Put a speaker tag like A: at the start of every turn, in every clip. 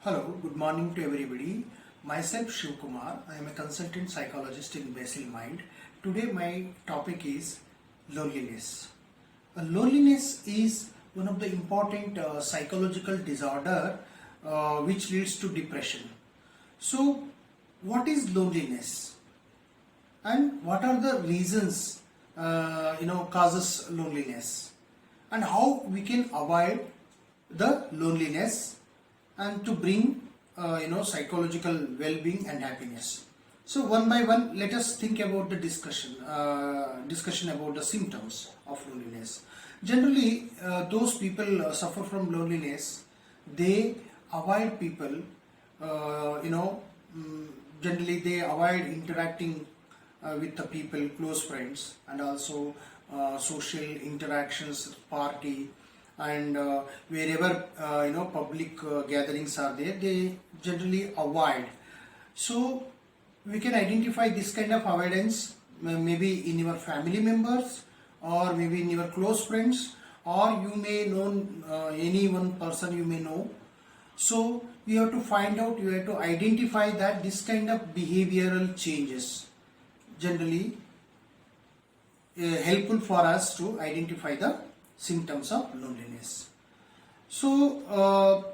A: Hello, good morning to everybody. Myself Shiva Kumar. I am a consultant psychologist in Basilmind. Today my topic is loneliness. Loneliness is one of the important psychological disorder which leads to depression. So, what is loneliness? And what are the reasons causes loneliness? And how we can avoid the loneliness and to bring psychological well-being and happiness. So one by one, let us think about the discussion about the symptoms of loneliness. Generally, those people suffer from loneliness, they avoid people. Generally they avoid interacting with the people, close friends, and also social interactions, party, and wherever public gatherings are there, they generally avoid. So we can identify this kind of avoidance maybe in your family members, or maybe in your close friends, or you may know any one person you may know. So you have to find out, you have to identify that this kind of behavioral changes generally helpful for us to identify the symptoms of loneliness. So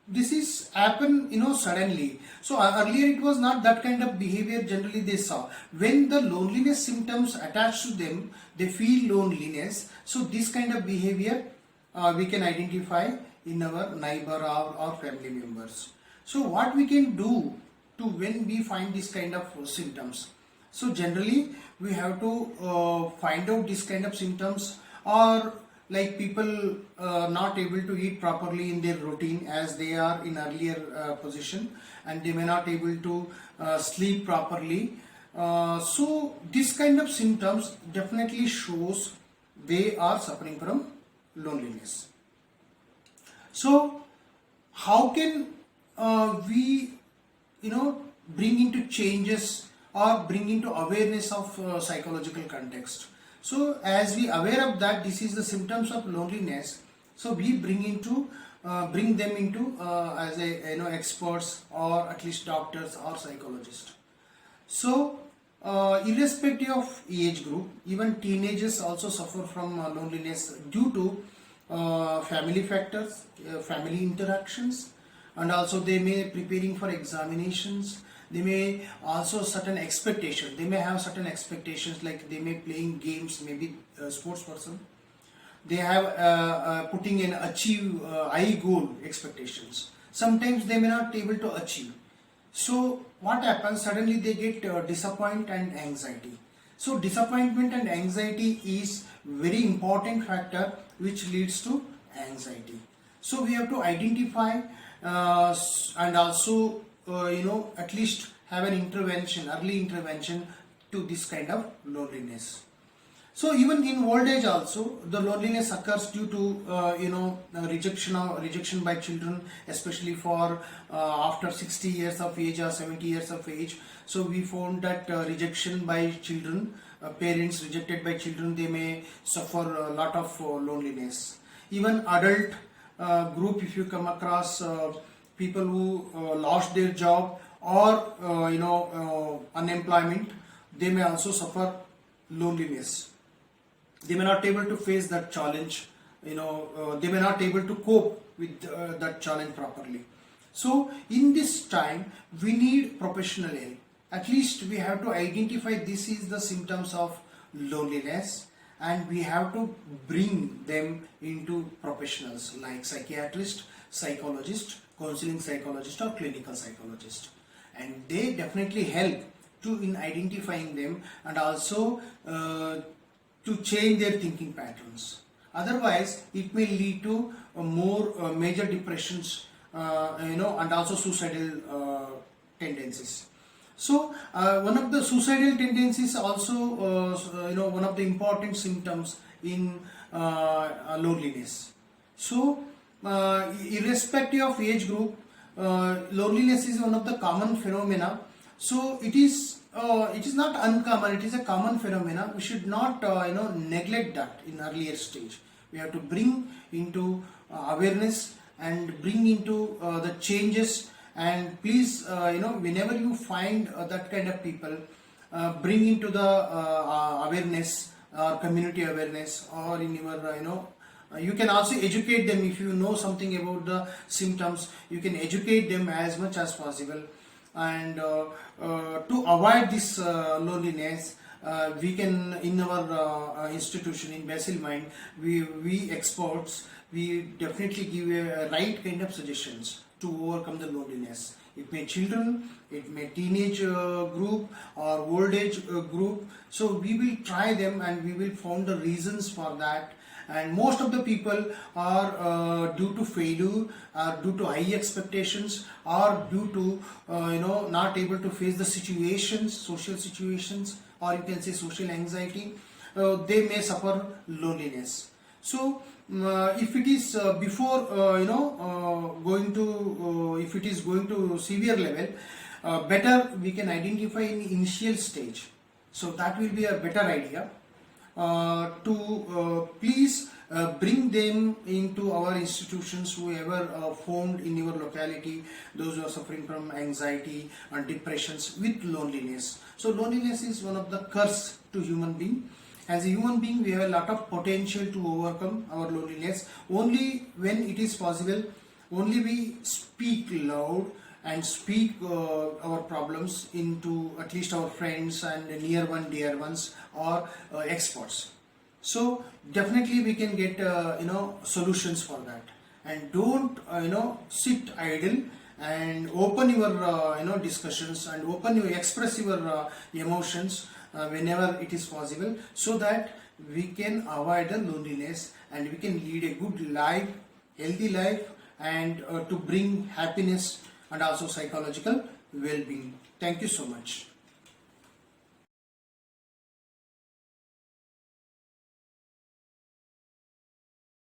A: this is happen suddenly. So earlier it was not that kind of behavior generally they saw. When the loneliness symptoms attach to them, they feel loneliness. So this kind of behavior we can identify in our neighbor or family members. So what we can do to when we find this kind of symptoms? So generally we have to find out this kind of symptoms, or like people not able to eat properly in their routine as they are in earlier position, and they may not able to sleep properly. So this kind of symptoms definitely shows they are suffering from loneliness. So how can we bring into changes or bring into awareness of psychological context? So as we aware of that this is the symptoms of loneliness, so we bring them into as a experts, or at least doctors or psychologists. So irrespective of age group, even teenagers also suffer from loneliness due to family factors, family interactions, and also they may preparing for examinations. They may also certain expectations. They may have certain expectations, like they may playing games, maybe a sports person. They have putting in achieve high goal expectations. Sometimes they may not able to achieve. So what happens? Suddenly they get disappointment and anxiety. So disappointment and anxiety is very important factor which leads to anxiety. So we have to identify and also at least have an intervention, early intervention to this kind of loneliness. So even in old age also the loneliness occurs due to rejection by children, especially for after 60 years of age or 70 years of age. So we found that rejection by children, parents rejected by children, they may suffer a lot of loneliness. Even adult group, if you come across people who lost their job or unemployment, they may also suffer loneliness. They may not able to face that challenge, they may not able to cope with that challenge properly. So in this time we need professional help. At least we have to identify this is the symptoms of loneliness, and we have to bring them into professionals like psychiatrist, psychologist, counseling psychologist, or clinical psychologist, and they definitely help to in identifying them, and also to change their thinking patterns. Otherwise it may lead to more major depressions and also suicidal tendencies. So one of the suicidal tendencies also one of the important symptoms in loneliness. So irrespective of age group, loneliness is one of the common phenomena. So it is not uncommon, it is a common phenomena. We should not neglect that in earlier stage. We have to bring into awareness and bring into the changes. And please, whenever you find that kind of people, bring into the awareness or community awareness, or in your you can also educate them. If you know something about the symptoms, you can educate them as much as possible. And to avoid this loneliness, we can, in our institution in Basilmind, we experts, we definitely give a right kind of suggestions to overcome the loneliness. It may children, it may teenage group or old age group. So we will try them and we will find the reasons for that. And most of the people are due to failure, due to high expectations, or due to not able to face the situations, social situations, or you can say social anxiety. They may suffer loneliness. So if it is before going to if it is going to severe level, better we can identify in initial stage. So that will be a better idea. To please bring them into our institutions, whoever found in your locality, those who are suffering from anxiety and depressions with loneliness. So loneliness is one of the curse to human being. As a human being, we have a lot of potential to overcome our loneliness. Only when it is possible, only we speak loud and speak our problems into at least our friends and near one, dear ones, or experts. So definitely we can get solutions for that. And don't sit idle, and open your discussions, and express your emotions whenever it is possible, so that we can avoid the loneliness and we can lead a good life, healthy life, and to bring happiness and also psychological well-being. Thank you so much.